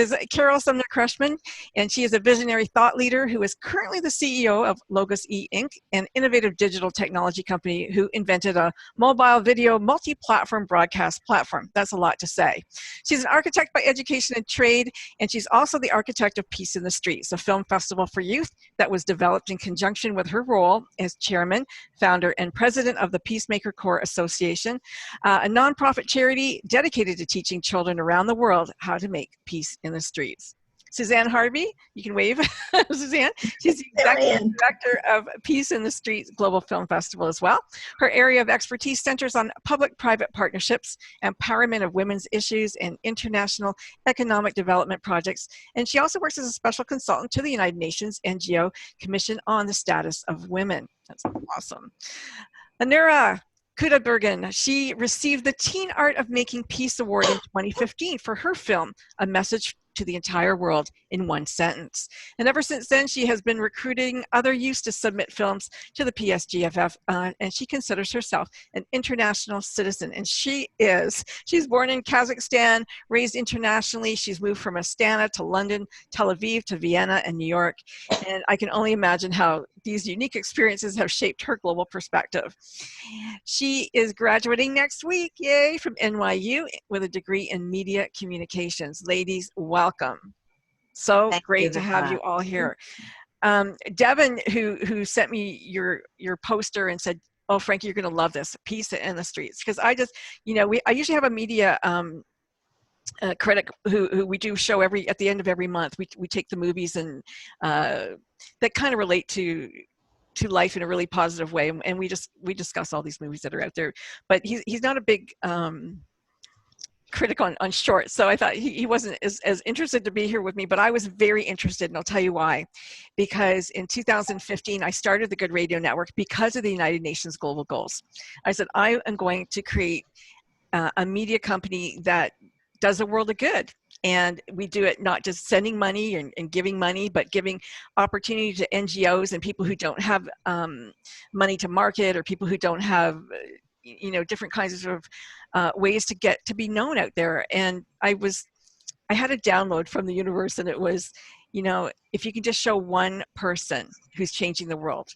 is Carole Sumner Krechman, and she is a visionary thought leader who is currently the CEO of Logos E Inc., an innovative digital technology company who invented a mobile video multi-platform broadcast platform. That's a lot to say. She's an architect by education and trade, and she's also the architect of Peace in the Streets, a film festival for youth that was developed in conjunction with her role as chairman, founder, and president of the Peacemaker Corp Association, a nonprofit charity dedicated to teaching children around the world how to make peace in the streets. Suzanne Harvey, you can wave, Suzanne. She's the executive director of Peace in the Streets Global Film Festival as well. Her area of expertise centers on public-private partnerships, empowerment of women's issues, and international economic development projects. And she also works as a special consultant to the United Nations NGO Commission on the Status of Women. That's awesome. Ainura Kudaibergen, she received the Teen Art of Making Peace Award in 2015 for her film, A Message to the Entire World in One Sentence. And ever since then, she has been recruiting other youths to submit films to the PSGFF, and she considers herself an international citizen, and she is. She's born in Kazakhstan, raised internationally. She's moved from Astana to London, Tel Aviv to Vienna and New York, and I can only imagine how these unique experiences have shaped her global perspective. She is graduating next week, yay, from NYU with a degree in media communications. Ladies, welcome. So great to have you all here. Devin, who sent me your poster and said, "Oh, Frankie, you're going to love this, Peace in the Streets," because I just, I usually have a media critic who we do show at the end of every month. We take the movies and that kind of relate to life in a really positive way, and we discuss all these movies that are out there. But he's not a big critic on shorts, so I thought he wasn't as interested to be here with me, but I was very interested, and I'll tell you why. Because in 2015, I started the Good Radio Network because of the United Nations Global Goals. I said, I am going to create a media company that does the world a good. And we do it not just sending money and giving money, but giving opportunity to NGOs and people who don't have money to market, or people who don't have different kinds of ways to get to be known out there. And I had a download from the universe, and it was, if you can just show one person who's changing the world,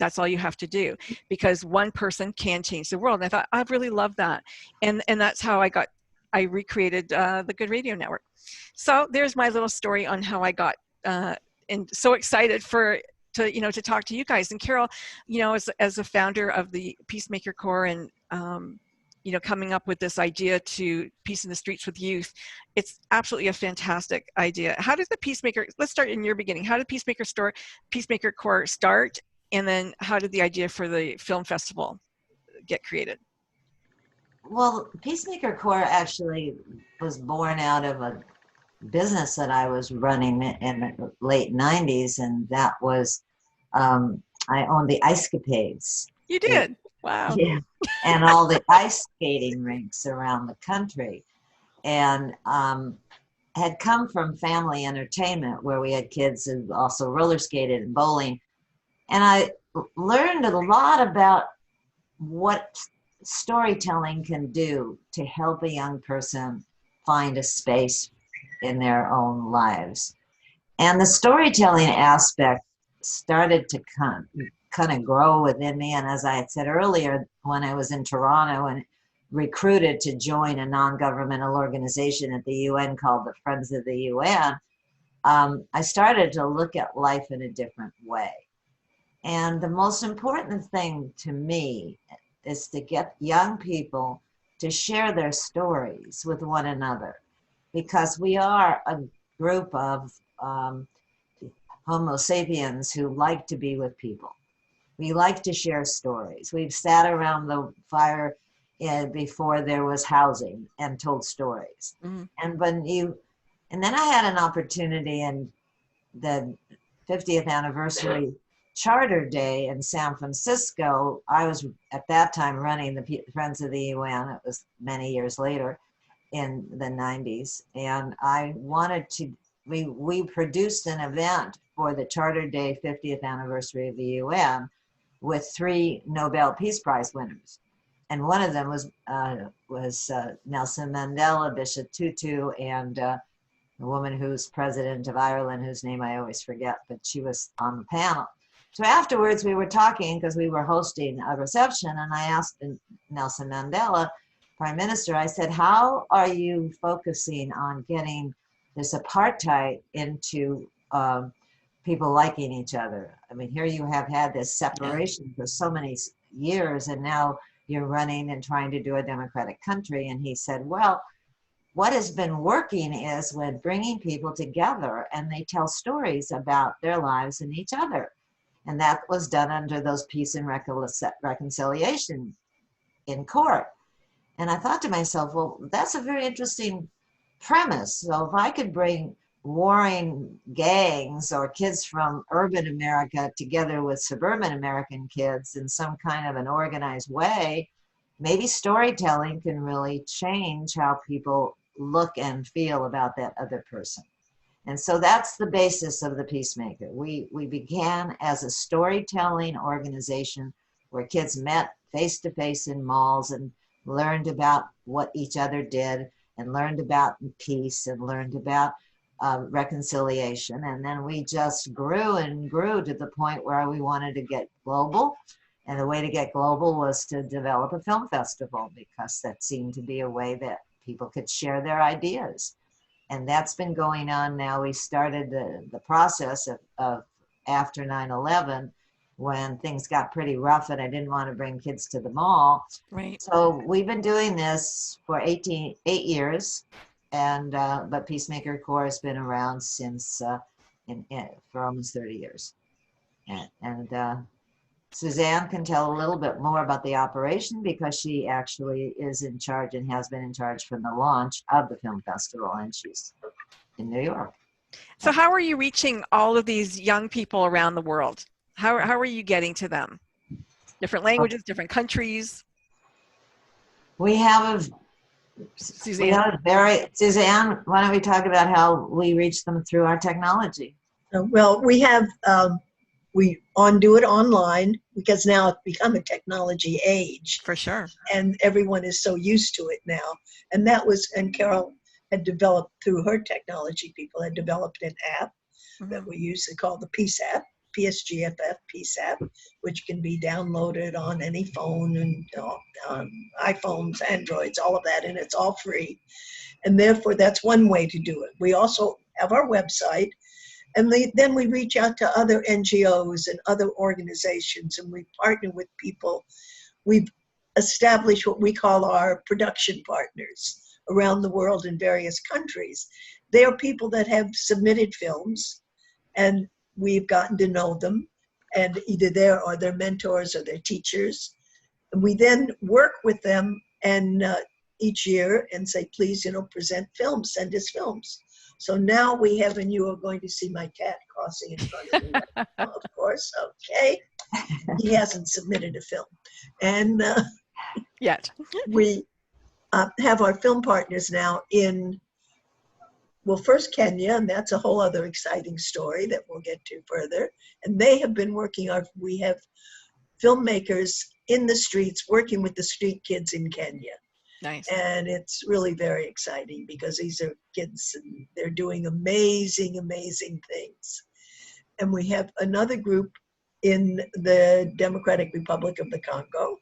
that's all you have to do, because one person can change the world. And I thought, I really love that. And that's how I recreated the Good Radio Network. So there's my little story on how I got and so excited to talk to you guys. And Carole, as a founder of the Peacemaker Corp and coming up with this idea to Peace in the Streets with youth, it's absolutely a fantastic idea. How did the Peacemaker, let's start in your beginning. How did Peacemaker Corp start? And then how did the idea for the film festival get created? Well, Peacemaker Corp actually was born out of a business that I was running in the late 90s, and that was, I owned the Ice Capades. You did? Wow. Yeah, and all the ice skating rinks around the country. And had come from family entertainment, where we had kids who also roller skated and bowling. And I learned a lot about what storytelling can do to help a young person find a space in their own lives. And the storytelling aspect started to kind of grow within me. And as I had said earlier, when I was in Toronto and recruited to join a non-governmental organization at the UN called the Friends of the UN, I started to look at life in a different way. And the most important thing to me is to get young people to share their stories with one another, because we are a group of Homo sapiens who like to be with people. We like to share stories. We've sat around the fire before there was housing and told stories. Mm-hmm. And then I had an opportunity in the 50th anniversary Charter Day in San Francisco. I was at that time running the Friends of the UN. It was many years later in the 90s. And I wanted to, we produced an event for the Charter Day 50th anniversary of the UN with 3 Nobel Peace Prize winners. And one of them was Nelson Mandela, Bishop Tutu, and a woman who's president of Ireland, whose name I always forget, but she was on the panel. So afterwards we were talking because we were hosting a reception, and I asked Nelson Mandela, Prime Minister, I said, how are you focusing on getting this apartheid into people liking each other? I mean, here you have had this separation for so many years, and now you're running and trying to do a democratic country. And he said, well, what has been working is when bringing people together and they tell stories about their lives and each other. And that was done under those peace and reconciliation in court. And I thought to myself, well, that's a very interesting premise. So if I could bring warring gangs or kids from urban America together with suburban American kids in some kind of an organized way, maybe storytelling can really change how people look and feel about that other person. And so that's the basis of the Peacemaker. We began as a storytelling organization where kids met face-to-face in malls and learned about what each other did and learned about peace and learned about reconciliation. And then we just grew and grew to the point where we wanted to get global. And the way to get global was to develop a film festival, because that seemed to be a way that people could share their ideas. And that's been going on now. We started the process of after 9/11, when things got pretty rough and I didn't want to bring kids to the mall. Right. So we've been doing this for 8 years, and but Peacemaker Corp has been around since for almost 30 years. And Suzanne can tell a little bit more about the operation, because she actually is in charge and has been in charge from the launch of the film festival, and she's in New York. So how are you reaching all of these young people around the world? How are you getting to them? Different languages, different countries? We have Suzanne. Suzanne, why don't we talk about how we reach them through our technology? Well, we have, we do it online, because now it's become a technology age. For sure. And everyone is so used to it now. And and Carole had developed, through her technology people, had developed an app that we use called the Peace app, PSGFF Peace app, which can be downloaded on any phone and on iPhones, Androids, all of that, and it's all free. And therefore, that's one way to do it. We also have our website, and then we reach out to other NGOs and other organizations, and we partner with people. We've established what we call our production partners around the world in various countries. They are people that have submitted films, and we've gotten to know them, and either they're mentors or their teachers. And we then work with them and each year and say, please, present films, send us films. So now we have, and you are going to see my cat crossing in front of me, of course, okay. He hasn't submitted a film. And yet. We have our film partners now in, well, first Kenya, and that's a whole other exciting story that we'll get to further. And they have been we have filmmakers in the streets working with the street kids in Kenya. Nice. And it's really very exciting, because these are kids and they're doing amazing, amazing things. And we have another group in the Democratic Republic of the Congo.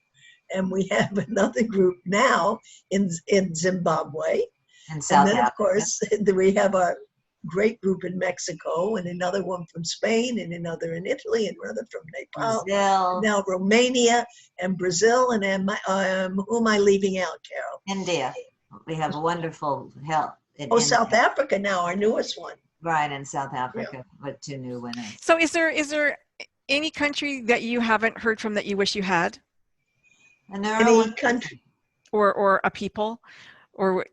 And we have another group now in Zimbabwe. And then, of course, we have our great group in Mexico, and another one from Spain, and another in Italy, and another from Nepal, Brazil, now Romania, and Brazil, and who am I leaving out, Carole? India. We have a wonderful help. South Africa now, our newest one. Right, in South Africa, with 2 new winners. So is there any country that you haven't heard from that you wish you had? Any country? Or a people? Or,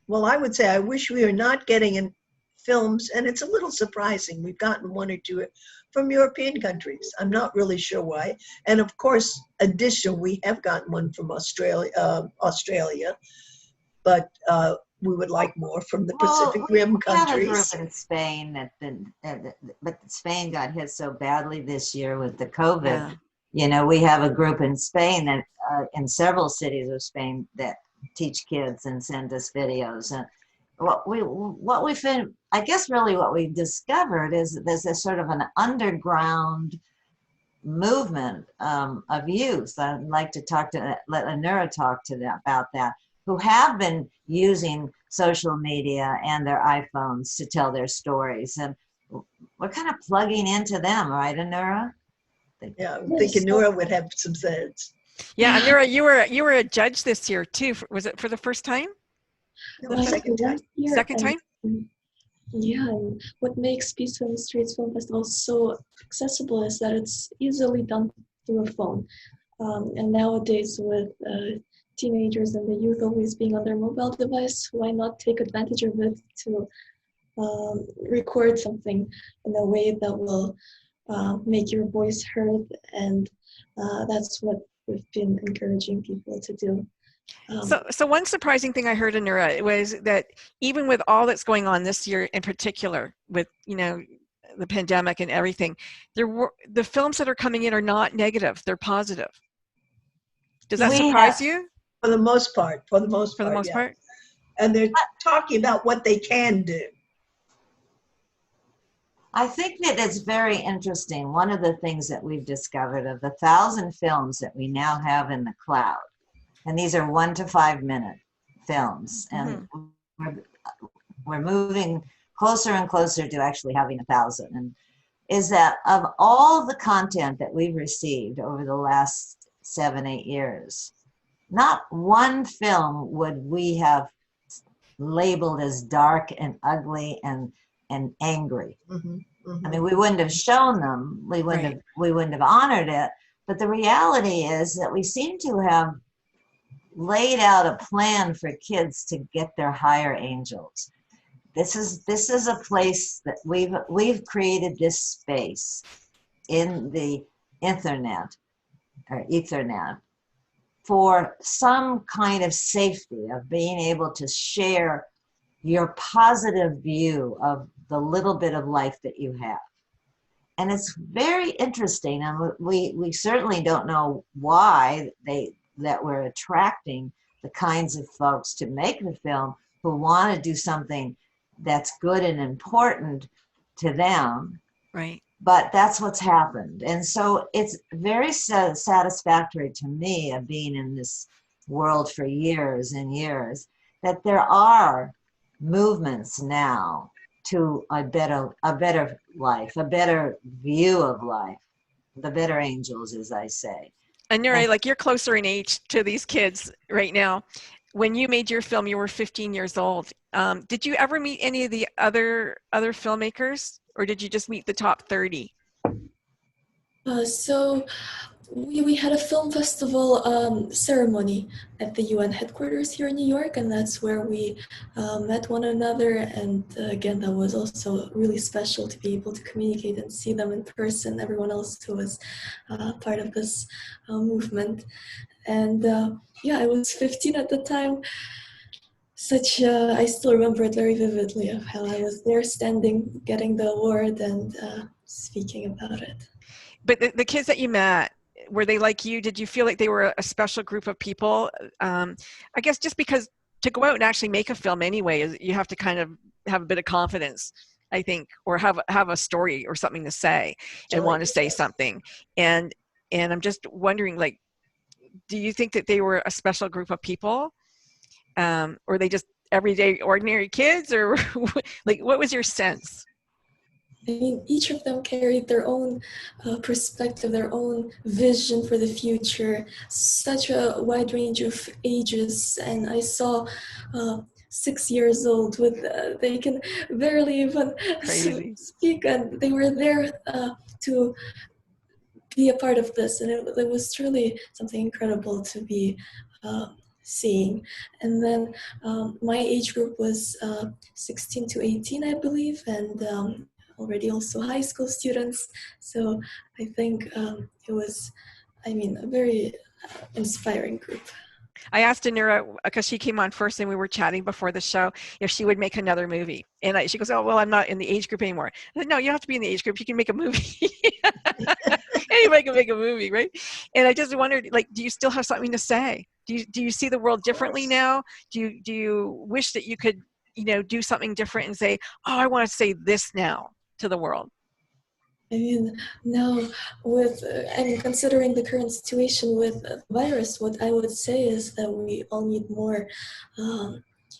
Well, I would say I wish we are not getting in films, and it's a little surprising. We've gotten 1 or 2 from European countries. I'm not really sure why. And of course, we have gotten one from Australia, but we would like more from the Pacific Rim countries. We have a group in Spain, but Spain got hit so badly this year with the COVID. Yeah. We have a group in Spain that in several cities of Spain that teach kids and send us videos. what we found, I guess really what we discovered is there's a sort of an underground movement of youth. I'd like to let Ainura talk to them about that, who have been using social media and their iPhones to tell their stories. And we're kind of plugging into them, right, Ainura? Yeah, I think Ainura would have some sense. Yeah, Ainura, you were a judge this year too. Was it for the first time? The second time. Second time? Yeah, and what makes Peaceful in the Streets Film Festival so accessible is that it's easily done through a phone. And nowadays with teenagers and the youth always being on their mobile device, why not take advantage of it to record something in a way that will make your voice heard, and that's what we've been encouraging people to do. So one surprising thing I heard, Ainura, was that even with all that's going on this year in particular, with the pandemic and everything, the films that are coming in are not negative; they're positive. Does that surprise you? For the most part. For the most part. And they're talking about what they can do. I think that it's very interesting. One of the things that we've discovered of the 1,000 films that we now have in the cloud, and these are 1 to 5 minute films, and we're moving closer and closer to actually having 1,000. And is that of all the content that we've received over the last 7-8 years, not one film would we have labeled as dark and ugly and angry. I mean, we wouldn't have shown them, we wouldn't have honored it, but the reality is that we seem to have laid out a plan for kids to get their higher angels. This is a place that we've created this space in the Ethernet for some kind of safety, of being able to share your positive view of the little bit of life that you have. And it's very interesting, and we certainly don't know why that we're attracting the kinds of folks to make the film who want to do something that's good and important to them. Right. But that's what's happened. And so it's very satisfactory to me, of being in this world for years and years, that there are movements now to a better life, a better view of life, the better angels, as I say. Ainura, like, you're closer in age to these kids right now. When you made your film, you were 15 years old. Did you ever meet any of the other filmmakers, or did you just meet the top 30? So we had a film festival ceremony at the UN headquarters here in New York, and that's where we met one another. And again, that was also really special to be able to communicate and see them in person, everyone else who was part of this movement. And yeah, I was 15 at the time. I still remember it very vividly, of how I was there standing, getting the award and speaking about it. But the kids that you met, were they like you? Did you feel like they were a special group of people? I guess just because to go out and actually make a film anyway, you have to kind of have a bit of confidence, I think, or have a story or something to say and want to say something. And I'm just wondering, like, do you think that they were a special group of people? Or they just everyday ordinary kids, or like, what was your sense? I mean, each of them carried their own perspective, their own vision for the future, such a wide range of ages. And I saw 6 years old with, they can barely even speak, and they were there to be a part of this. And it was truly something incredible to be seeing. And then my age group was 16 to 18, I believe, and already also high school students. So I think it was, a very inspiring group. I asked Ainura, because she came on first and we were chatting before the show, if she would make another movie. And she goes, oh, well, I'm not in the age group anymore. I said, no, you don't have to be in the age group. You can make a movie. Anybody can make a movie, right? And I just wondered, like, do you still have something to say? Do you see the world differently now? Do you wish that you could do something different and say, oh, I want to say this now to the world? I mean, now considering the current situation with the virus, what I would say is that we all need more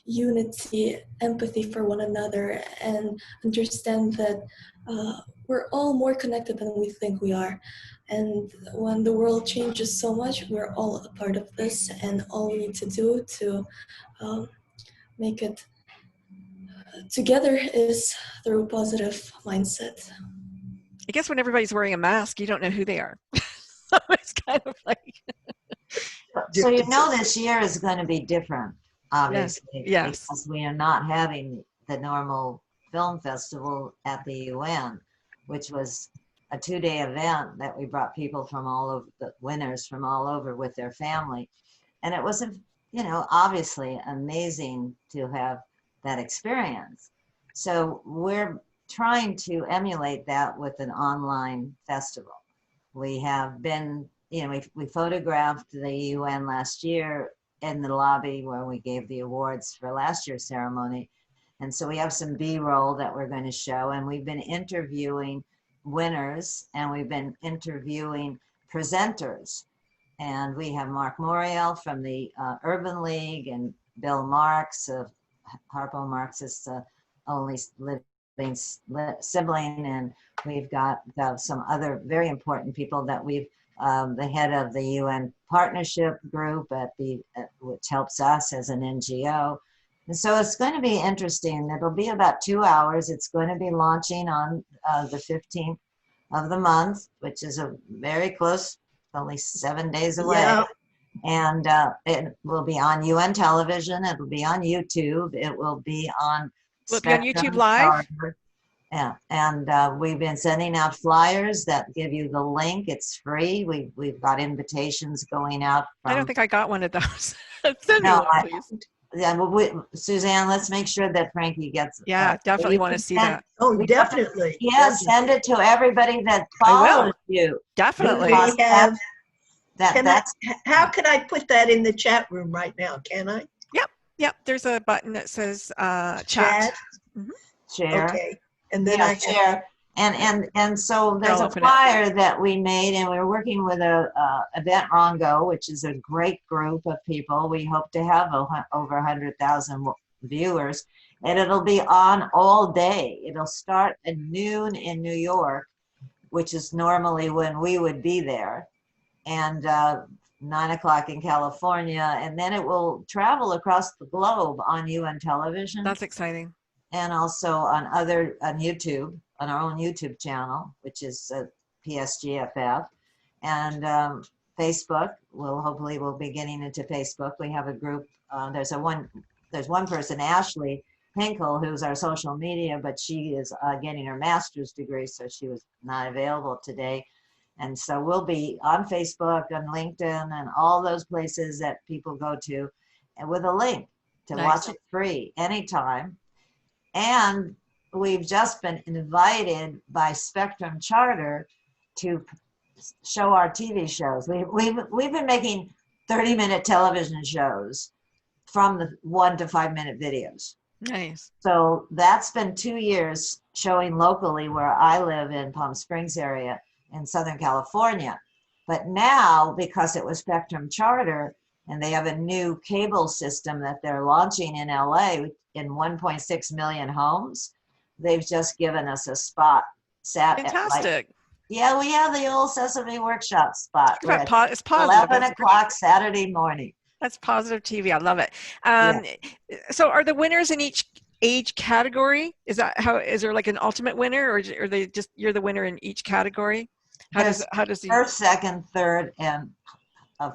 unity, empathy for one another, and understand that we're all more connected than we think we are. And when the world changes so much, we're all a part of this, and all we need to do to make it together is through positive mindset. I guess when everybody's wearing a mask, you don't know who they are. So it's kind of like. So this year is going to be different, obviously, yes. because we are not having the normal film festival at the UN, which was a 2-day event that we brought people from all over, the winners from all over with their family. And it was, obviously amazing to have that experience. So we're trying to emulate that with an online festival. We have been, we photographed the UN last year in the lobby where we gave the awards for last year's ceremony. And so we have some B-roll that we're going to show, and we've been interviewing winners, and we've been interviewing presenters. And we have Mark Moriel from the Urban League, and Bill Marks of Harpo Marx's only living sibling, and we've got some other very important people that we've the head of the UN partnership group which helps us as an NGO. And so it's going to be interesting. It'll be about 2 hours. It's going to be launching on the 15th of the month, which is a very close, only 7 days away. Yeah. And it will be on UN television. It will be on YouTube. It will be on Will it be on YouTube Live? Yeah, and we've been sending out flyers that give you the link. It's free. We've got invitations going out. I don't think I got one of those. Send me one, please. Yeah, well, Suzanne, let's make sure that Frankie gets. Yeah, definitely want to see that. Oh, definitely. Yeah, send it to everybody that follows you. Definitely. We have. That's. How can I put that in the chat room right now? Can I? Yep. There's a button that says chat. Mm-hmm. Share. Okay. And then I share. And so there's a flyer that we made, and we're working with Event Rongo, which is a great group of people. We hope to have over 100,000 viewers, and it'll be on all day. It'll start at noon in New York, which is normally when we would be there, and 9 o'clock in California, and then it will travel across the globe on UN television. That's exciting. And also on YouTube, on our own YouTube channel, which is PSGFF, and Facebook. We'll be getting into Facebook. We have a group. There's one person, Ashley Hinkle, who's our social media, but she is getting her master's degree, so she was not available today. And so we'll be on Facebook and LinkedIn and all those places that people go to, and with a link to watch it free anytime. And we've just been invited by Spectrum Charter to show our TV shows. We've been making 30-minute television shows from the 1 to 5 minute videos. Nice. So that's been 2 years showing locally where I live in Palm Springs area in Southern California. But now, because it was Spectrum Charter, and they have a new cable system that they're launching in LA in 1.6 million homes, they've just given us a spot. Fantastic. Yeah, we have the old Sesame Workshop spot. It's positive. 11 o'clock Saturday morning. That's positive TV. I love it. So are the winners in each age category? Is there like an ultimate winner, or are they just, you're the winner in each category? How does the first, second, third, and we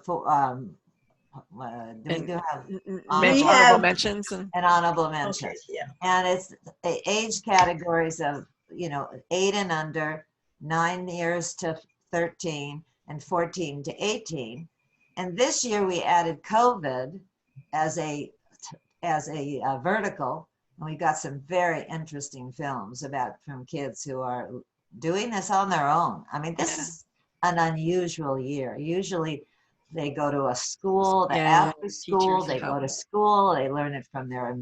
do have honorable mentions and honorable mentions. Okay, yeah. And it's age categories of 8 and under, 9 years to 13, and 14 to 18. And this year we added COVID as a vertical, and we got some very interesting films from kids who are doing this on their own. I mean, this is an unusual year. Usually they go to a school, after school, they go to school, they learn it from their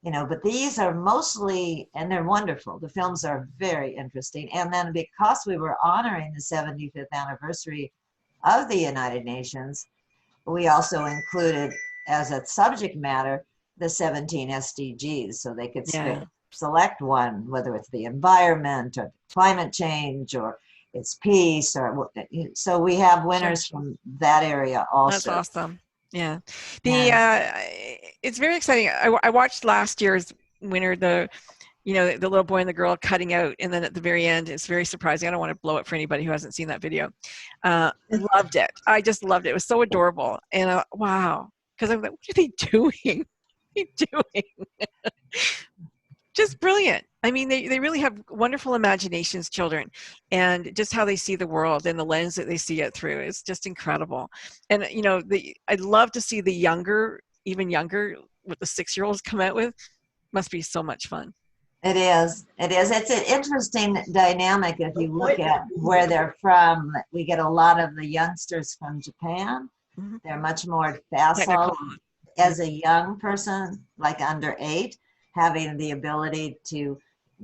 but these are mostly, and they're wonderful. The films are very interesting. And then because we were honoring the 75th anniversary of the United Nations, we also included as a subject matter the 17 SDGs, so they could select one, whether it's the environment or climate change or it's peace, or so we have winners from that area also. That's awesome. Yeah, it's very exciting. I watched last year's winner, the little boy and the girl cutting out, and then at the very end, it's very surprising. I don't want to blow it for anybody who hasn't seen that video. Loved it. I just loved it. It was so adorable, and wow, because I'm like, what are they doing? What are they doing? Just brilliant. I mean, they really have wonderful imaginations, children, and just how they see the world and the lens that they see it through is just incredible. And I'd love to see the even younger, what the 6-year-olds come out with. Must be so much fun. It is. It's an interesting dynamic if you look at where they're from. We get a lot of the youngsters from Japan. Mm-hmm. They're much more facile as a young person, like under 8. Having the ability to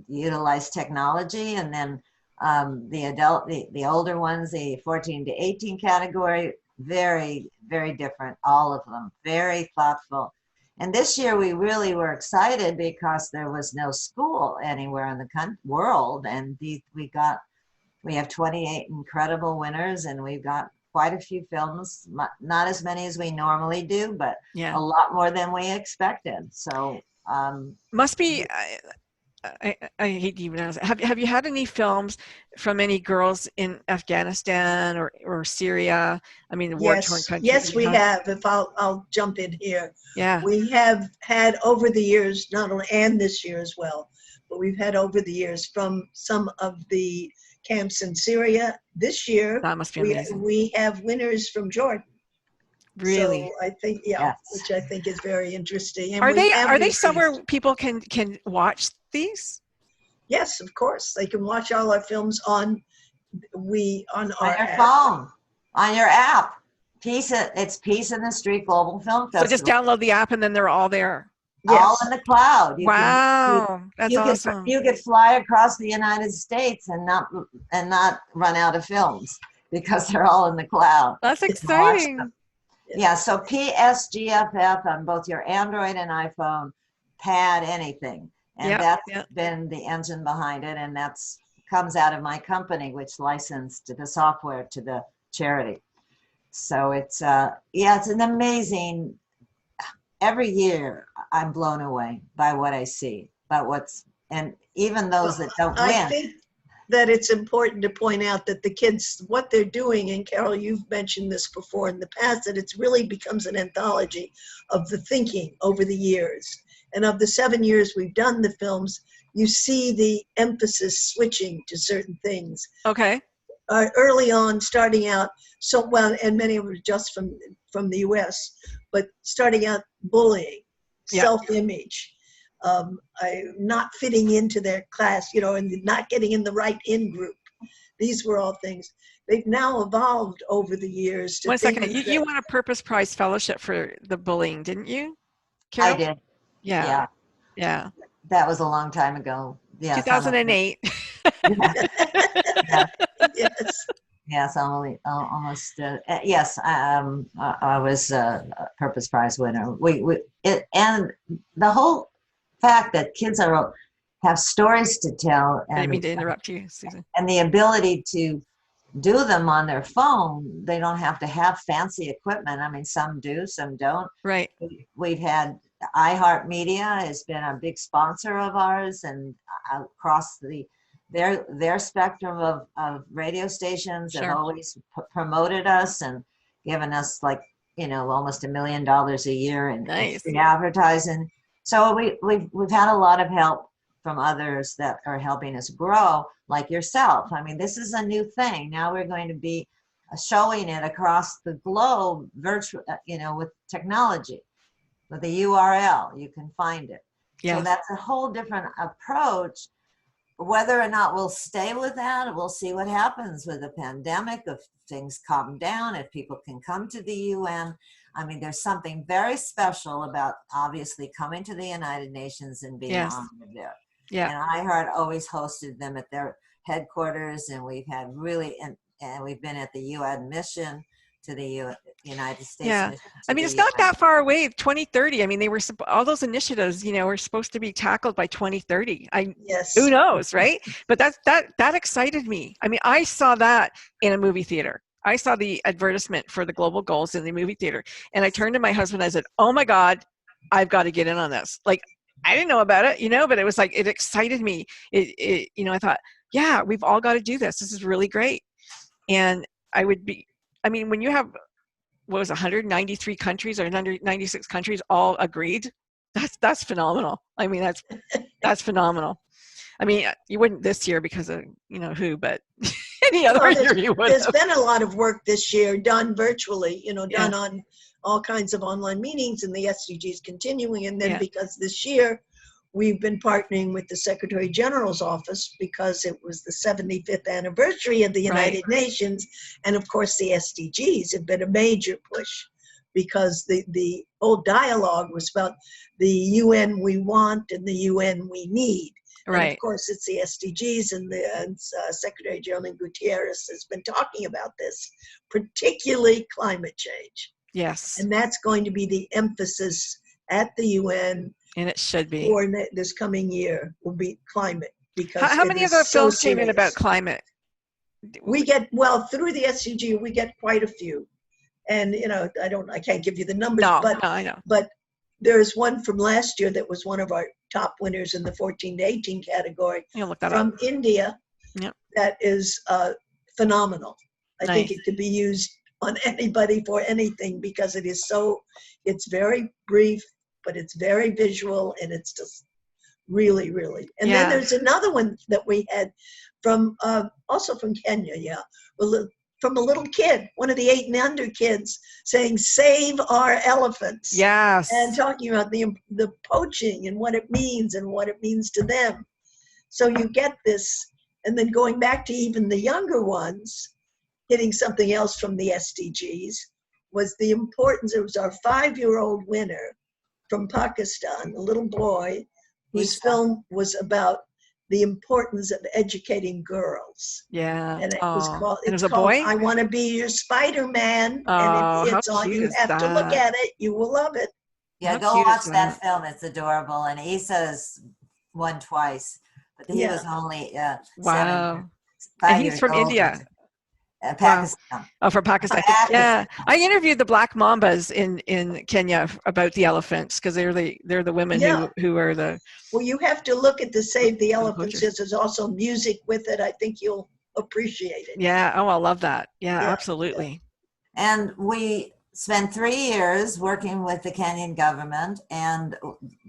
utilize technology, and then the older ones, the 14 to 18 category, very, very different, all of them, very thoughtful. And this year we really were excited because there was no school anywhere in the world, and we have 28 incredible winners, and we've got quite a few films, not as many as we normally do, but a lot more than we expected. So must be. I hate to even ask. Have you had any films from any girls in Afghanistan or Syria? I mean, the war-torn countries. Yes, we have. If I'll jump in here. Yeah. We have had over the years, not only and this year as well, but we've had over the years from some of the camps in Syria. This year, that must be amazing. We have winners from Jordan. Really? So I think, which I think is very interesting. And are they somewhere people can watch these? Yes, of course. They can watch all our films on our your phone, on your app. It's Peace in the Street Global Film Festival. So just download the app and then they're all there. Yes. All in the cloud. That's awesome. You could fly across the United States and not run out of films because they're all in the cloud. That's exciting. Yeah, so PSGFF on both your Android and iPhone, pad, anything. And that's been the engine behind it, and that's comes out of my company, which licensed the software to the charity. So it's an amazing, every year I'm blown away by what I see, and even those that don't win. I think that it's important to point out that the kids, what they're doing, and Carole, you've mentioned this before in the past, that it's really becomes an anthology of the thinking over the years. And of the 7 years we've done the films, you see the emphasis switching to certain things. Okay. Early on, starting out, and many were just from the US, but starting out bullying, self-image, not fitting into their class, and not getting in the right in-group. These were all things. They've now evolved over the years. One second. You won a Purpose Prize Fellowship for the bullying, didn't you, Carole? I did. Yeah. That was a long time ago. Yeah. 2008. Yes, almost. Yes, I was a Purpose Prize winner. And the whole fact that kids have stories to tell. And, I didn't mean to interrupt you, Susan. And the ability to do them on their phone. They don't have to have fancy equipment. I mean, some do, some don't. Right. We've had iHeartMedia has been a big sponsor of ours, and across their spectrum of radio stations have always promoted us and given us almost $1 million a year in advertising. So we've had a lot of help from others that are helping us grow, like yourself. I mean, this is a new thing. Now we're going to be showing it across the globe, virtual, with technology. With a URL, you can find it. Yeah. So that's a whole different approach. whether or not we'll stay with that, we'll see what happens with the pandemic, if things calm down, if people can come to the UN. I mean, there's something very special about obviously coming to the United Nations and being Yes. honored there. Yeah. And iHeart always hosted them at their headquarters, and we've had really, and we've been at the UN mission to the United States. Yeah. Mission I to mean, the it's not UN. that far away, 2030. I mean, they were, all those initiatives, you know, were supposed to be tackled by 2030. Yes. Who knows, right? But that excited me. I mean, I saw that in a movie theater. I saw the advertisement for the global goals in the movie theater. And I turned to my husband, I said, oh my God, I've got to get in on this. Like, I didn't know about it, you know, but it was like, it excited me. You know, I thought, yeah, we've all got to do this. This is really great. And I mean, when you have, what was 193 countries or 196 countries all agreed, that's phenomenal. I mean, that's phenomenal. I mean, you wouldn't this year because of, you know, who, but any other year you would. There's been a lot of work this year done virtually, you know, done Yeah. on all kinds of online meetings, and the SDGs continuing. And then Yeah. because this year we've been partnering with the Secretary General's office because it was the 75th anniversary of the United Nations. And of course, the SDGs have been a major push because the whole dialogue was about the UN we want and the UN we need. And Right. of course, it's the SDGs, and Secretary General Gutierrez has been talking about this, particularly climate change. Yes. And that's going to be the emphasis at the UN. And it should be. For this coming year will be climate, because How many of the so films came in serious. about climate? We get, well, through the SDG, we get quite a few. And, you know, I can't give you the numbers, No, but, no, I know. but there's one from last year that was one of our top winners in the 14 to 18 category You'll look that from up. India. Yep. That is phenomenal. I think Nice. it could be used on anybody for anything, because it is so, it's very brief, but it's very visual, and it's just really, really. And Yeah. then there's another one that we had from, also from Kenya, yeah, from a little kid, one of the 8 and under kids, saying, "Save our elephants." Yes. And talking about the poaching and what it means to them. So you get this, and then going back to even the younger ones, getting something else from the SDGs was the importance. It was our 5-year-old winner from Pakistan, a little boy whose film was about the importance of educating girls. Yeah. And it was called, and it was it's a called boy? I Want to Be Your Spider-Man. Oh, And it's how on, cute you is have to look that? at it. You will love it. Yeah, How go cute watch is that that? film. It's adorable. And Isa's won twice, but he was only Wow. 5 And he's years from old. India. Pakistan. Oh, from Pakistan. Yeah, I interviewed the Black Mambas in Kenya about the elephants, because they're the women who are the. Well, you have to look at the Save the Elephants. poachers. There's also music with it. I think you'll appreciate it. Yeah. Oh, I love that. Yeah, Yeah, absolutely. And we spent 3 years working with the Kenyan government, and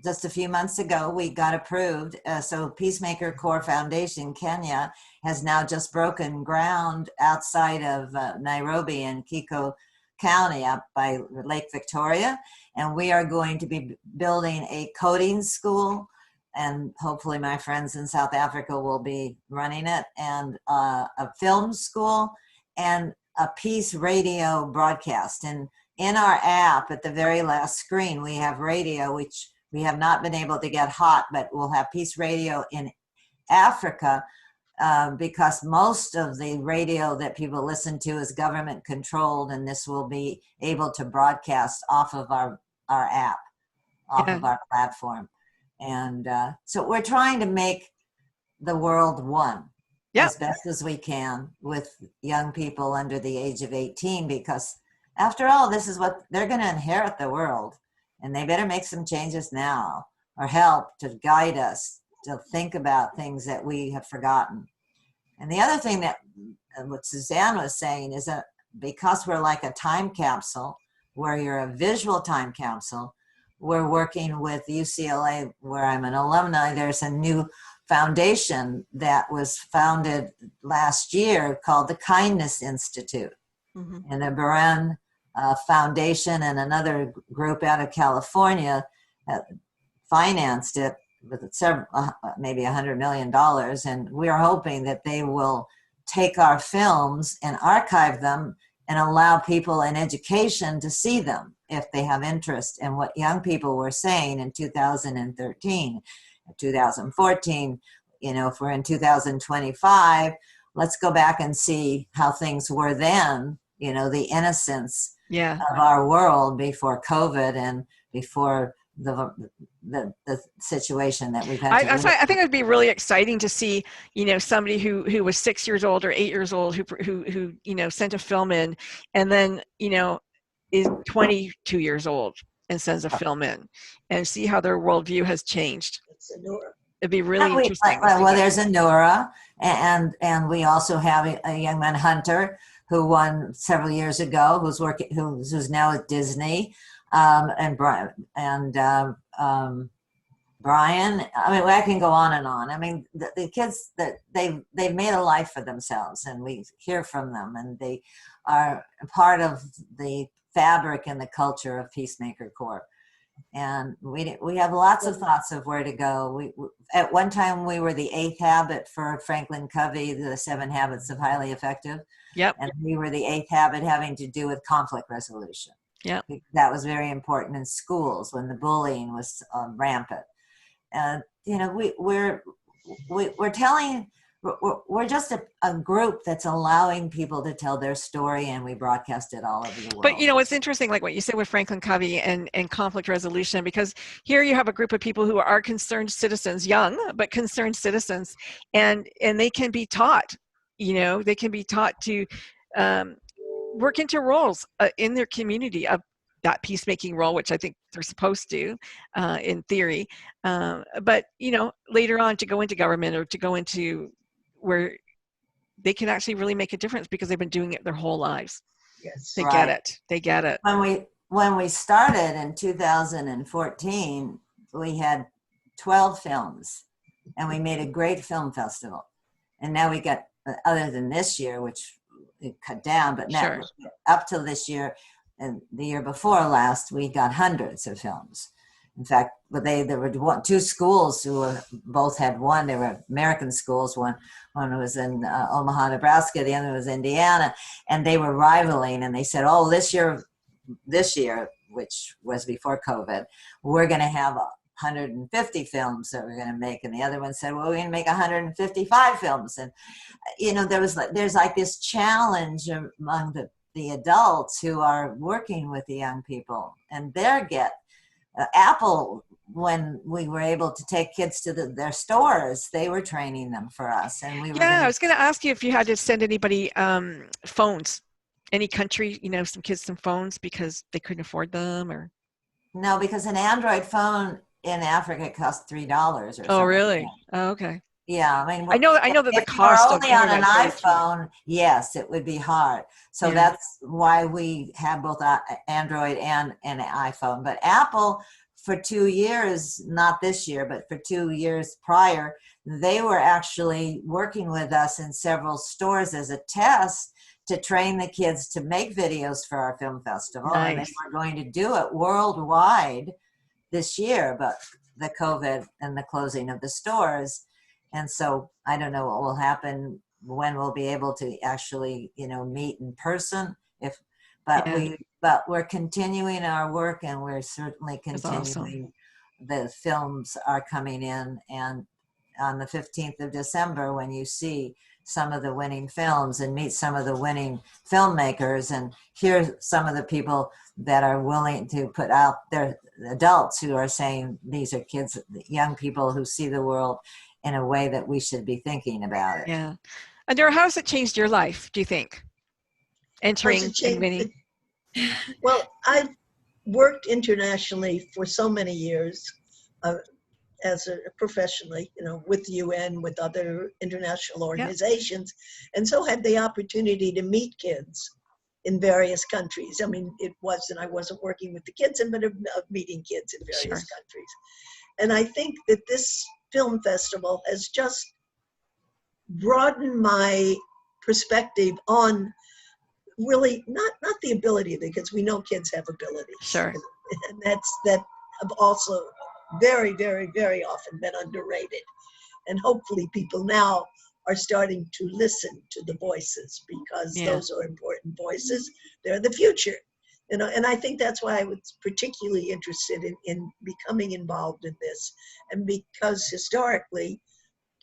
just a few months ago we got approved. So Peacemaker Corp Foundation Kenya has now just broken ground outside of Nairobi in Kiko County, up by Lake Victoria, and we are going to be building a coding school, and hopefully my friends in South Africa will be running it, and a film school, and a peace radio broadcast. And in our app at the very last screen, we have radio, which we have not been able to get hot, but we'll have peace radio in Africa, because most of the radio that people listen to is government controlled, and this will be able to broadcast off of our app, off of our platform. And so we're trying to make the world one. As best as we can with young people under the age of 18, because after all, this is what they're going to inherit, the world, and they better make some changes now, or help to guide us to think about things that we have forgotten. And the other thing that what Suzanne was saying is that because we're like a time capsule, where you're a visual time capsule, we're working with UCLA, where I'm an alumni. There's a new foundation that was founded last year called the Kindness Institute. Mm-hmm. And the Baran Foundation and another group out of California financed it with several, maybe $100 million. And we are hoping that they will take our films and archive them and allow people in education to see them if they have interest in what young people were saying in 2013, 2014. If we're in 2025, let's go back and see how things were then, the innocence of our world before COVID and before the situation that we've had. I think it'd be really exciting to see, somebody who was 6 years old or 8 years old who sent a film in, and then is 22 years old and sends a film in, and see how their worldview has changed. It'd be really interesting. Well, there's Ainura, and we also have a young man, Hunter, who won several years ago, who's now at Disney. And Brian, Brian. I mean, I can go on and on. I mean, the kids that they've made a life for themselves, and we hear from them, and they are a part of the fabric and the culture of Peacemaker Corp. And we have lots of thoughts of where to go. We at one time we were the 8th habit for Franklin Covey, the 7 habits of highly effective. Yep. And we were the 8th habit having to do with conflict resolution. Yeah, that was very important in schools when the bullying was rampant. And we're just a group that's allowing people to tell their story, and we broadcast it all over the world. But it's interesting, like what you said with Franklin Covey and conflict resolution, because here you have a group of people who are concerned citizens, young but concerned citizens, and they can be taught. They can be taught to work into roles in their community, of that peacemaking role, which I think they're supposed to, in theory. But later on, to go into government or to go into where they can actually really make a difference because they've been doing it their whole lives. Yes, they get it. They get it. When we started in 2014, we had 12 films, and we made a great film festival. And now we got, other than this year, which it cut down, but now up till this year and the year before last, we got hundreds of films. In fact, there were 2 schools who both had one. They were American schools. One was in Omaha, Nebraska. The other was Indiana, and they were rivaling. And they said, "Oh, this year, which was before COVID, we're going to have 150 films that we're going to make." And the other one said, "Well, we're going to make 155 films." And there's like this challenge among the adults who are working with the young people, and Apple, when we were able to take kids to their stores, they were training them for us. And I was going to ask you if you had to send anybody phones, any country, some kids some phones because they couldn't afford them, or no, because an Android phone in Africa costs $3 or something. Oh, really? Oh, okay. Yeah, I mean, I know that the cost only on an iPhone, yes, it would be hard. So that's why we have both Android and an iPhone. But Apple, for 2 years, not this year, but for 2 years prior, they were actually working with us in several stores as a test to train the kids to make videos for our film festival. Nice. And they were going to do it worldwide this year, but the COVID and the closing of the stores. And so I don't know what will happen, when we'll be able to actually, meet in person. But we're continuing our work, and we're certainly continuing. Awesome. The films are coming in, and on the 15th of December, when you see some of the winning films and meet some of the winning filmmakers and hear some of the people that are willing to put out their adults who are saying these are kids, young people who see the world in a way that we should be thinking about it. Yeah. Ainura, how has it changed your life, do you think? Entering and winning? Well, I've worked internationally for so many years professionally, with the UN, with other international organizations, and so had the opportunity to meet kids in various countries. I mean, I wasn't working with the kids, but of meeting kids in various countries. And I think that this film festival has just broadened my perspective on really not the ability, because we know kids have abilities. Sure. And that also very, very, very often been underrated. And hopefully people now are starting to listen to the voices, because those are important voices. They're the future. You know, and I think that's why I was particularly interested in becoming involved in this. And because historically,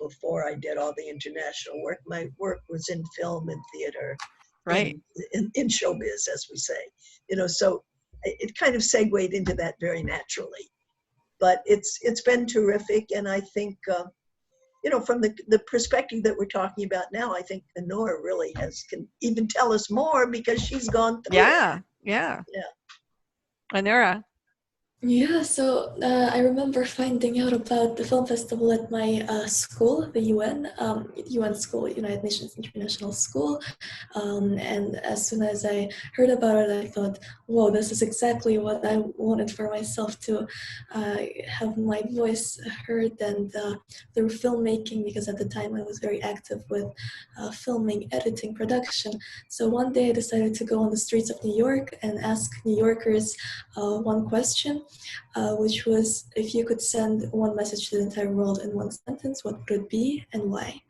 before I did all the international work, my work was in film and theater, Right. in showbiz, as we say. You know, so it kind of segued into that very naturally. But it's been terrific, and I think, you know, from the perspective that we're talking about now, I think Ainura really can even tell us more, because she's gone through it. Yeah. Yeah. Ainura. Yeah, so I remember finding out about the film festival at my school, the UN school, United Nations International School. And as soon as I heard about it, I thought, whoa, this is exactly what I wanted for myself, to have my voice heard, and through filmmaking, because at the time I was very active with filming, editing, production. So one day I decided to go on the streets of New York and ask New Yorkers one question, which was, if you could send one message to the entire world in one sentence, what would it be and why?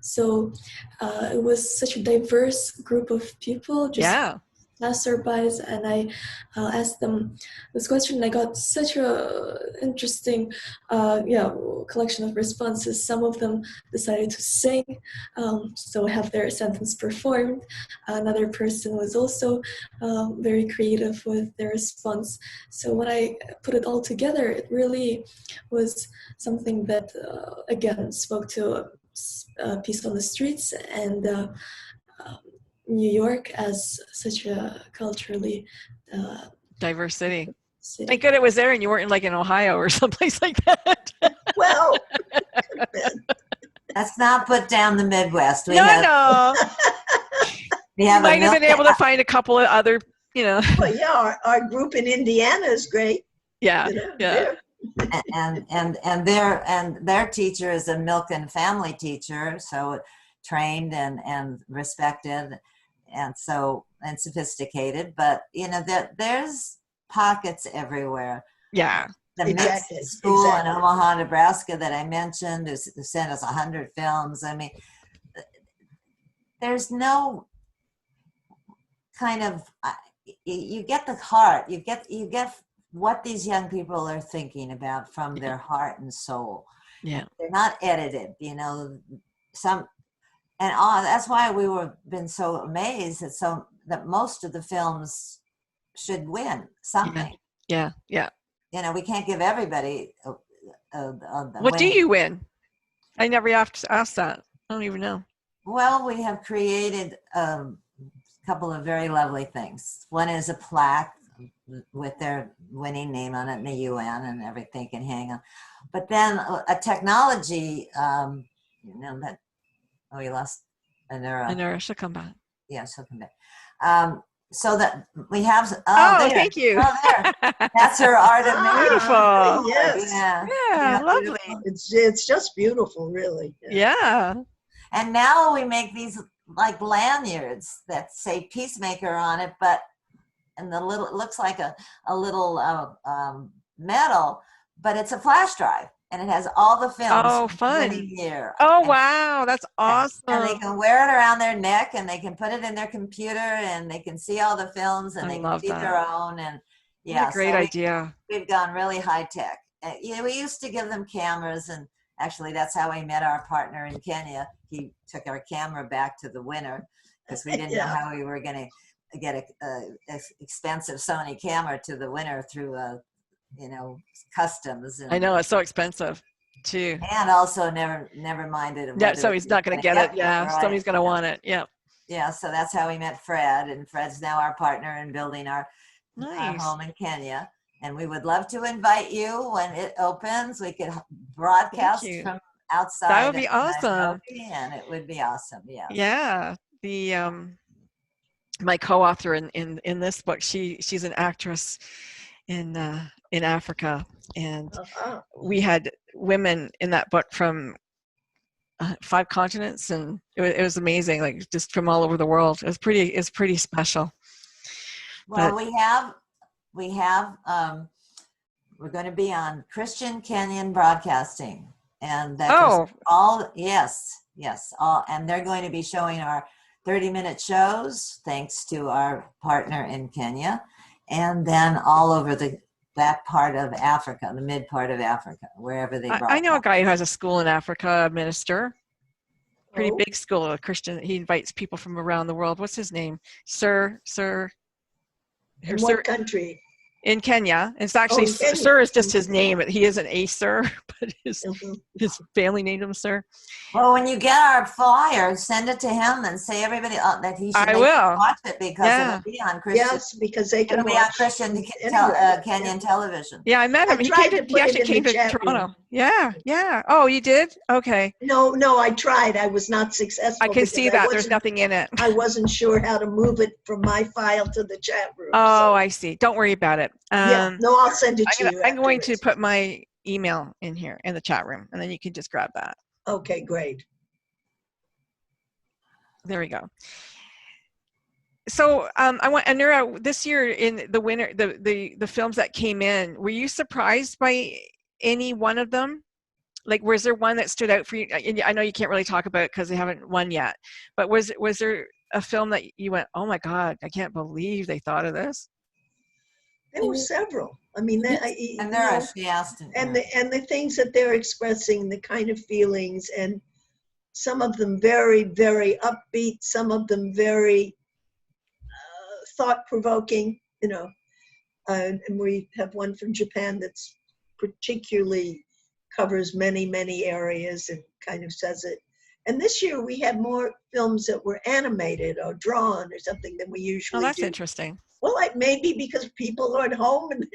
So it was such a diverse group of people, just passerbys, and I asked them this question, and I got such a interesting collection of responses. Some of them decided to sing, so have their sentence performed. Another person was also very creative with their response. So when I put it all together, it really was something that again spoke to peace on the streets, and New York as such a culturally diverse city. Thank God it was there and you weren't like in Ohio or someplace like that. Well, let's not put down the Midwest. No. We have might have been able to find a couple of other, you know. Well, yeah, our group in Indiana is great. Yeah, you know, yeah. And their teacher is a milk and family teacher, so trained and respected, and sophisticated. But you know, there's pockets everywhere. Yeah. The mixed school in Omaha, Nebraska that I mentioned, who sent us 100 films. I mean, there's no kind of, you get the heart, you get what these young people are thinking about from their heart and soul. Yeah. They're not edited, you know, that's why we been so amazed that most of the films should win something. Yeah. You know, we can't give everybody what do you win? I never asked that. I don't even know. Well, we have created a couple of very lovely things. One is a plaque with their winning name on it in the UN, and everything can hang on. But then a technology, we lost Ainura. She'll come back. Yeah, she'll come back. So that we have. There. Thank you. Oh, there. That's her art of beautiful. Yes. Yeah, lovely. It's just beautiful, really. Yeah. And now we make these like lanyards that say Peacemaker on it, and it looks like a little metal, but it's a flash drive, and it has all the films. Oh, fun! Year. Oh, wow, that's awesome! And they can wear it around their neck, and they can put it in their computer, and they can see all the films, and they can see their own. And yeah, what a great idea. We've gone really high tech. You know, we used to give them cameras, and actually, that's how we met our partner in Kenya. He took our camera back to the winner because we didn't know how we were going to get a expensive Sony camera to the winner through customs. I know, it's so expensive too. And also never minded. Yeah, so he's not going to get it. Yeah, right. Somebody's going to want it. Yeah. Yeah, so that's how we met Fred, and Fred's now our partner in building our home in Kenya. And we would love to invite you when it opens. We could broadcast from outside. That would be awesome. And it would be awesome. Yeah. Yeah. The my co-author in this book, she's an actress in Africa, and we had women in that book from 5 continents, and it was amazing, like just from all over the world. It's pretty special. Well, we have We're going to be on Christian Kenyan Broadcasting. And that Oh, all, yes, all, and they're going to be showing our 30-minute shows, thanks to our partner in Kenya, and then all over that part of Africa, the mid part of Africa, wherever they brought. I know a guy who has a school in Africa, a minister, pretty Oh. big school, a Christian. He invites people from around the world. What's his name? Sir. In what country? In Kenya. It's actually, Kenya. Sir is just his name. He isn't a Sir, but his family named him Sir. Well, when you get our flyer, send it to him and say everybody that he should watch it, because it'll be on Christian. Yes, because they can it'll be on Christian Kenyan television. Yeah, I met him. He actually came to Toronto. Room. Yeah. Oh, you did? Okay. No, I tried. I was not successful. I can see that. There's nothing in it. I wasn't sure how to move it from my file to the chat room. Oh, I see. Don't worry about it. Yeah, no, I'll send it to you. I'm going to put my email in here in the chat room, and then you can just grab that. Okay, great. There we go. So I want Ainura, this year in the winter, the films that came in, were you surprised by any one of them? Like, was there one that stood out for you? I know you can't really talk about it because they haven't won yet, but was there a film that you went, oh my God, I can't believe they thought of this? There were several. I mean, and there are, she asked, and the things that they're expressing, the kind of feelings, and some of them very, very upbeat, some of them very thought-provoking. And we have one from Japan that's particularly covers many, many areas and kind of says it. And this year we had more films that were animated or drawn or something than we usually do. Oh, that's interesting. Well, maybe because people are at home and,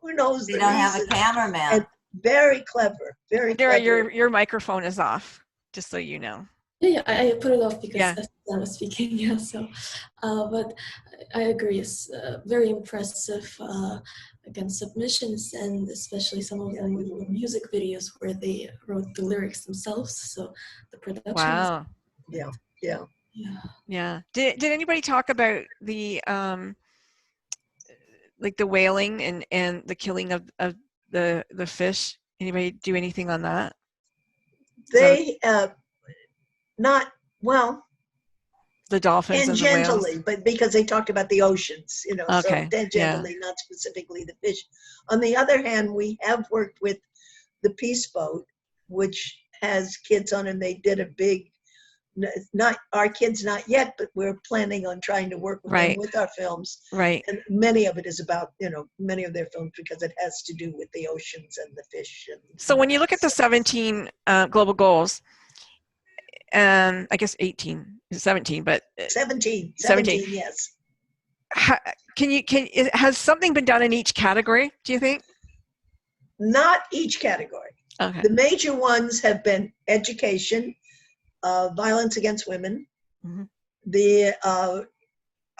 who knows. They don't have a cameraman. And very clever, very clever. Your microphone is off, just so you know. Yeah, I put it off because I was speaking. Yeah, so, but I agree. It's very impressive. Again, submissions, and especially some of them with music videos where they wrote the lyrics themselves. So the production. Wow. Yeah. Did anybody talk about the like the whaling and the killing of the fish? Anybody do anything on that? They not well. The dolphins and the whales? But because they talked about the oceans, Okay. So tangentially, not specifically the fish. On the other hand, we have worked with the Peace Boat, which has kids on, and they did a big, not our kids, not yet, but we're planning on trying to work with them with our films. Right. And many of it is about, many of their films, because it has to do with the oceans and the fish. So when you look at the 17 global goals, I guess 18, 17, but 17, yes. Has something been done in each category, do you think? Not each category. Okay. The major ones have been education, violence against women, the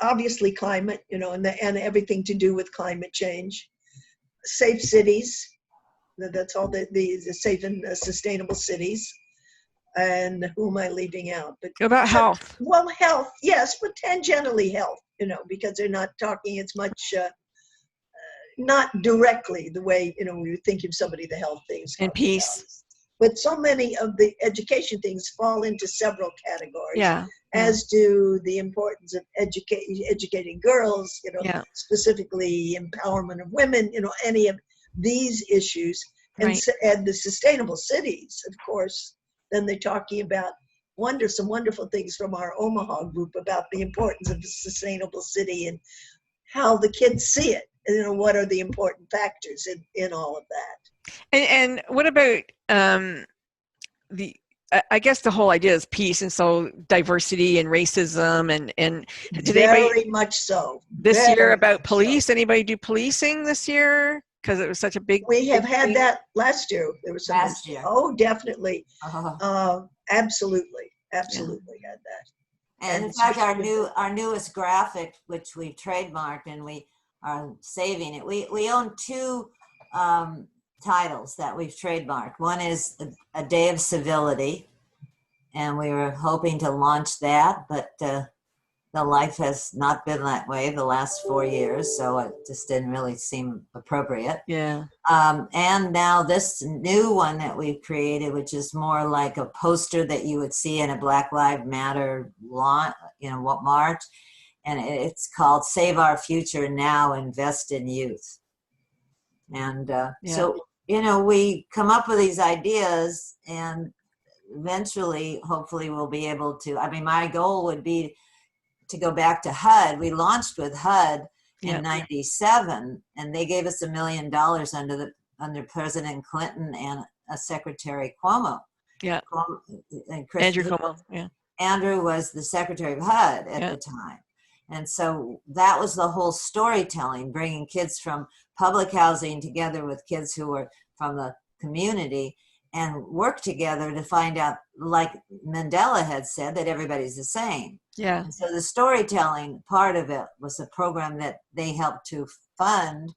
obviously climate, and everything to do with climate change, safe cities. That's all the safe and sustainable cities. And who am I leaving out? But about health. Well, health, yes, but tangentially health, because they're not talking as much, not directly the way, we would think of somebody, the health things. And peace. But so many of the education things fall into several categories, as do the importance of educating girls, specifically empowerment of women, any of these issues, and the sustainable cities, of course. Then they're talking about some wonderful things from our Omaha group about the importance of a sustainable city and how the kids see it. What are the important factors in all of that? And what about I guess the whole idea is peace, and so diversity and racism and did very much so. This year about police? So. Anybody do policing this year? Because it was such a big. We have had that last year. There was some last year. Oh, definitely. Absolutely had that. And in fact, our newest graphic, which we trademarked and we are saving it. We own two titles that we've trademarked. One is A Day of Civility, and we were hoping to launch that, but the life has not been that way the last 4 years, so it just didn't really seem appropriate. Yeah. And now this new one that we've created, which is more like a poster that you would see in a Black Lives Matter launch, march, and it's called Save Our Future Now, Invest in Youth. And so, we come up with these ideas, and eventually, hopefully, we'll be able to, my goal would be to go back to HUD. We launched with HUD in 97, and they gave us $1 million under President Clinton and Secretary Cuomo. Yeah. And Andrew Cuomo. Yeah. Andrew was the Secretary of HUD at the time. And so that was the whole storytelling, bringing kids from public housing together with kids who were from the community and work together to find out, like Mandela had said, that everybody's the same. Yeah. And so the storytelling part of it was a program that they helped to fund,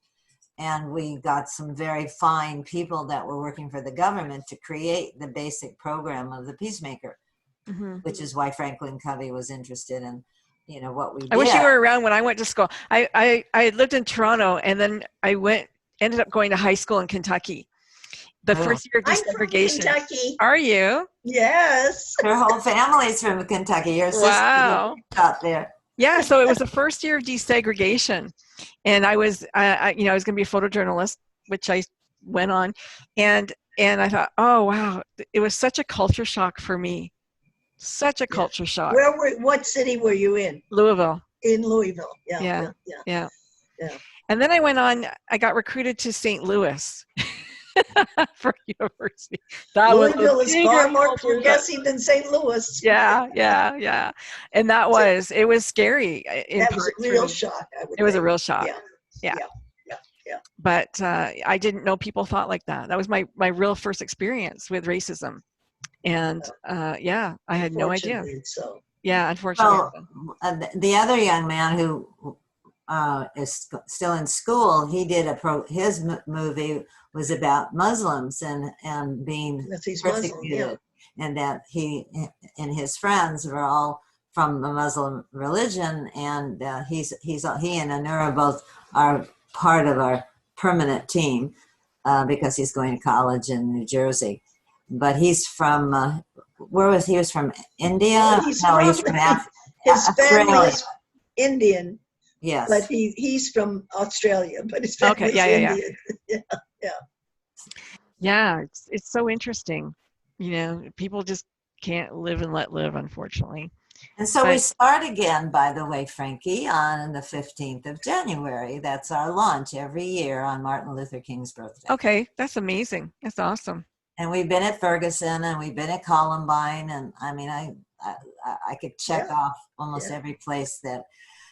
and we got some very fine people that were working for the government to create the basic program of the Peacemaker, which is why Franklin Covey was interested in, what we did. I wish you were around when I went to school. I lived in Toronto, and then I ended up going to high school in Kentucky. The first year of desegregation. I'm from Kentucky. Are you? Yes. Her whole family's from Kentucky. Your sister out there. Yeah, so it was the first year of desegregation, and I was I was going to be a photojournalist, which I went on, and I thought, oh wow, it was such a culture shock for me, such a culture shock. What city were you in? Louisville. In Louisville. Yeah. And then I got recruited to St. Louis. For university. Louisville is far more progressive than St. Louis. Yeah. And it was scary. That was a real shock. It was a real shock. Yeah. But I didn't know people thought like that. That was my real first experience with racism. And I had no idea. So. Yeah, unfortunately. Well, the other young man who is still in school, he did his movie was about Muslims and being persecuted, and that he and his friends were all from the Muslim religion, and he and Ainura both are part of our permanent team because he's going to college in New Jersey, but he's from he was from India. He's from his family is Indian. Yes, but he's from Australia, but his family's Indian. Yeah, it's so interesting. People just can't live and let live, unfortunately. And so we start again, by the way, Frankie, on the 15th of January. That's our launch every year on Martin Luther King's birthday. Okay, that's amazing. That's awesome. And we've been at Ferguson, and we've been at Columbine, and I could check off almost every place that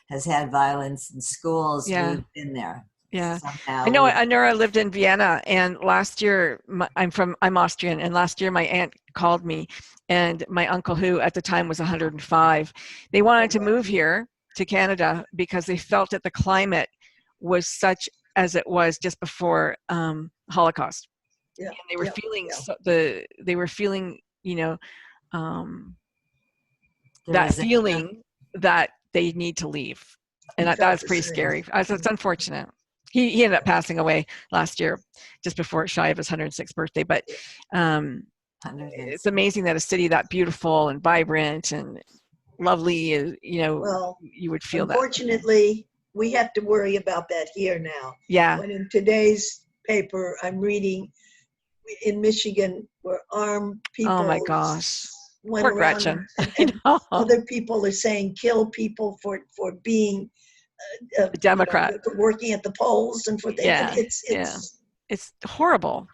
has had violence in schools. We've been there. Yeah, I know. Ainura lived in Vienna, and last year I'm Austrian, and last year my aunt called me, and my uncle, who at the time was 105, they wanted to move here to Canada because they felt that the climate was such as it was just before Holocaust. Yeah, and they were feeling they were feeling that feeling that they need to leave, and that was pretty scary. It's unfortunate. He ended up passing away last year, just before shy of his 106th birthday. But it's amazing that a city that beautiful and vibrant and lovely, you would feel that. Unfortunately, we have to worry about that here now. Yeah. When in today's paper, I'm reading in Michigan where armed people. Oh my gosh. Poor Gretchen. And other people are saying kill people for being a Democrat, working at the polls and for things. It's horrible.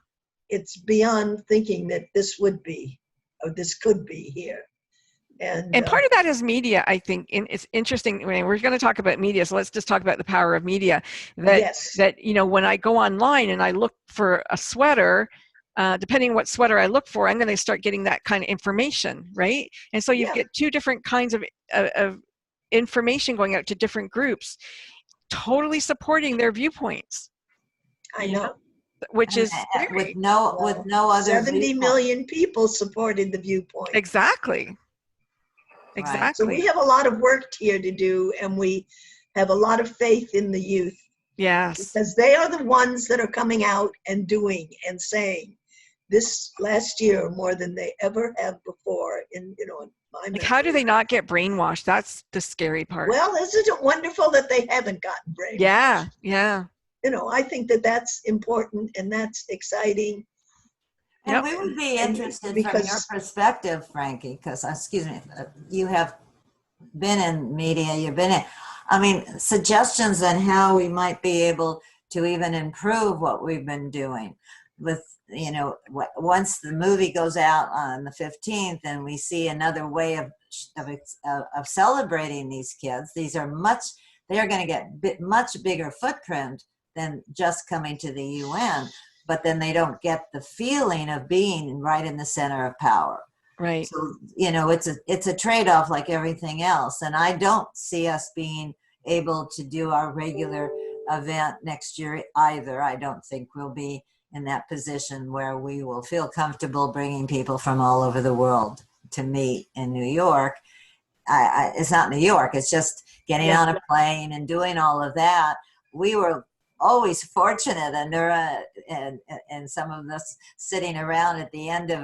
It's beyond thinking that this would be, or this could be here. And part of that is media, I think. And it's interesting. We're going to talk about media, so let's just talk about the power of media. That when I go online and I look for a sweater, depending on what sweater I look for, I'm going to start getting that kind of information, right? And so you get two different kinds of information going out to different groups, totally supporting their viewpoints. I know. Which is with no other 70 million people supported the viewpoint. Exactly. Exactly. So we have a lot of work here to do, and we have a lot of faith in the youth. Yes. Because they are the ones that are coming out and doing and saying this last year more than they ever have before in my Like, memory. how do they not get brainwashed? That's the scary part. Well, isn't it wonderful that they haven't gotten brainwashed? Yeah, yeah. I think that that's important and that's exciting. And we would be interested from your perspective, Frankie, because, excuse me, you have been in media, you've been in, suggestions on how we might be able to even improve what we've been doing with, once the movie goes out on the 15th and we see another way of celebrating these kids. These are they're going to get much bigger footprint than just coming to the UN, but then they don't get the feeling of being right in the center of power. Right. So, it's a trade-off like everything else. And I don't see us being able to do our regular event next year either. I don't think we'll be in that position where we will feel comfortable bringing people from all over the world to meet in New York. It's not New York. It's just getting on a plane and doing all of that. We were always fortunate, Ainura and some of us sitting around at the end of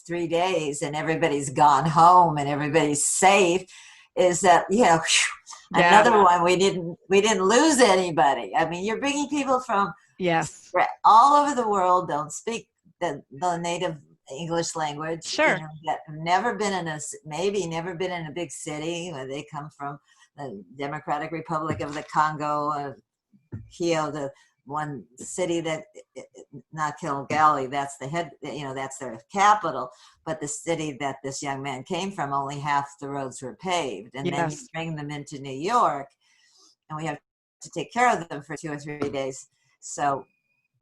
3 days and everybody's gone home and everybody's safe, is that, another one, we didn't lose anybody. You're bringing people from all over the world, don't speak the native English language. Sure. That have never been in a big city, where they come from the Democratic Republic of the Congo, Kyoto, the one city that, not Kigali, that's the head, that's their capital, but the city that this young man came from, only half the roads were paved. And then you bring them into New York, and we have to take care of them for 2 or 3 days. So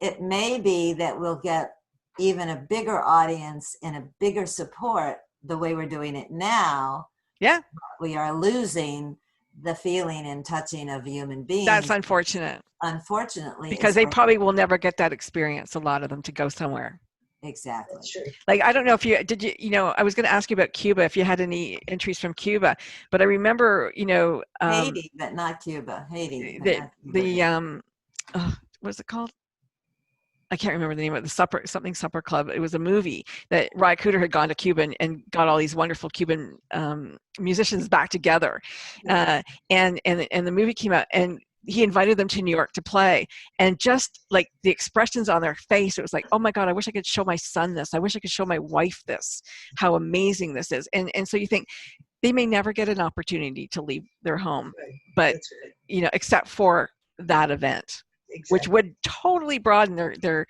it may be that we'll get even a bigger audience and a bigger support the way we're doing it now. Yeah. We are losing the feeling and touching of human beings. That's unfortunate. Unfortunately. Because they probably will never get that experience, a lot of them, to go somewhere. Exactly. That's true. Like, I don't know if I was going to ask you about Cuba, if you had any entries from Cuba, but I remember, Haiti, but not Cuba. Haiti. What's it called? I can't remember the name of the supper club. It was a movie that Ry Cooder had gone to Cuba and got all these wonderful Cuban musicians back together. And the movie came out, and he invited them to New York to play, and just like the expressions on their face, it was like, oh my God, I wish I could show my son this. I wish I could show my wife this, how amazing this is. And so you think they may never get an opportunity to leave their home, but except for that event. Exactly. Which would totally broaden their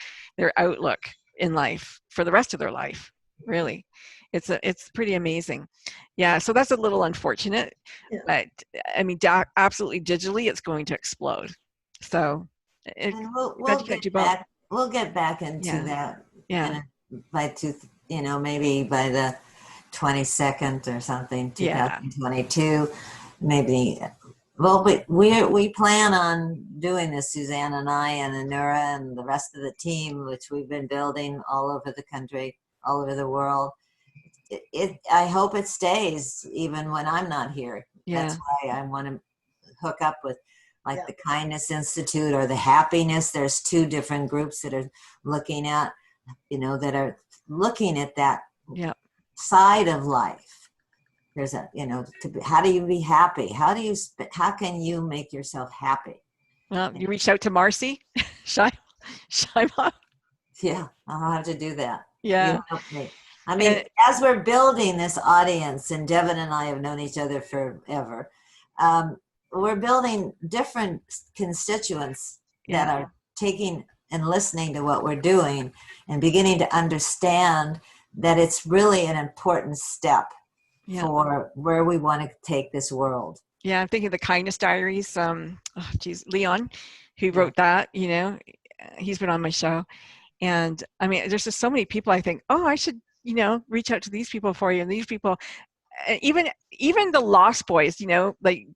outlook in life for the rest of their life. Really, it's pretty amazing. Yeah, so that's a little unfortunate, but absolutely digitally, it's going to explode. So we'll get back into that. Yeah, maybe by the 22nd or something, 2022, maybe. Well, we plan on doing this, Suzanne and I and Ainura and the rest of the team, which we've been building all over the country, all over the world. I hope it stays even when I'm not here. Yeah. That's why I want to hook up with the Kindness Institute or the Happiness. There's 2 different groups that are looking at, that are looking at that side of life. There's how do you be happy? How can you make yourself happy? Well, you reach out to Marcy, Shaima. Yeah, I'll have to do that. Yeah. As we're building this audience, and Devin and I have known each other forever, we're building different constituents that are taking and listening to what we're doing and beginning to understand that it's really an important step for where we want to take this world. Yeah, I'm thinking of the Kindness Diaries. Leon, who wrote that, he's been on my show. And there's just so many people I think, I should, reach out to these people for you. And these people, even the Lost Boys, you know, like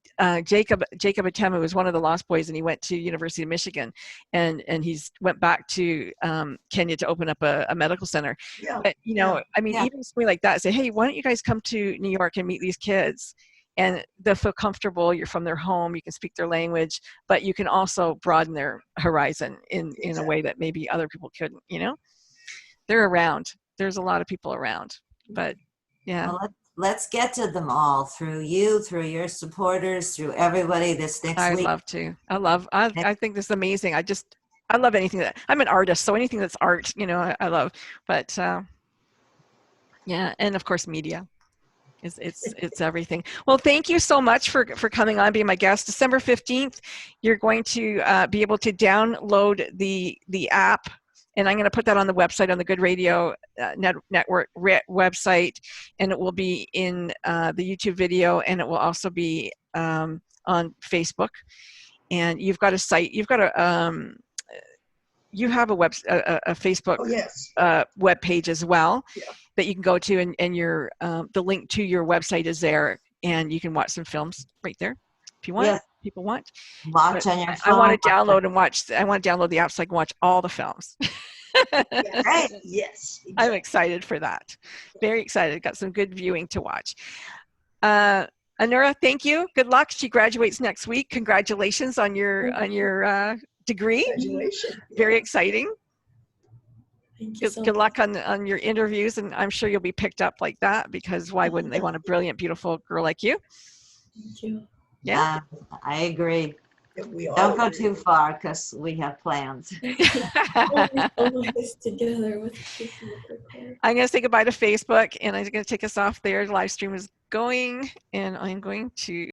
Jacob Atemu was one of the Lost Boys, and he went to University of Michigan, and he's went back to Kenya to open up a medical center. Yeah. But you know, I mean, Yeah. even something like that, say, hey, why don't you guys come to New York and meet these kids? And they'll feel comfortable. You're from their home. You can speak their language, but you can also broaden their horizon in a way that maybe other people couldn't. You know, they're around. There's a lot of people around, but yeah. Well, let's get to them all through you, through your supporters, through everybody this next I'd week. love to. I think this is amazing. I love anything that, I'm an artist, so anything that's art, you know, I love. But yeah, and of course media. It's everything. Well, thank you so much for coming on, being my guest. December 15th, you're going to be able to download the app, and I'm going to put that on the website, on the Good Radio Network website, and it will be in the YouTube video, and it will also be on Facebook. And you've got a site. You've got you have a Facebook web page as well. Yeah. That you can go to, and your the link to your website is there, and you can watch some films right there if you want. Yes. People want. Watch on your phone. I want to download and watch. I want to download the app so I can watch all the films. Right. Yes. Exactly. I'm excited for that. Very excited. Got some good viewing to watch. Ainura, thank you. Good luck. She graduates next week. Congratulations on your degree. Graduation. Very exciting. Thank you so Good much. luck on your interviews, and I'm sure you'll be picked up like that, because why wouldn't they want a brilliant, beautiful girl like you? Thank you. Yeah. I agree. We all Don't go agree. too far, because we have plans. Always together with Peacemaker Corp. I'm going to say goodbye to Facebook, and I'm going to take us off there. The live stream is going, and I'm going to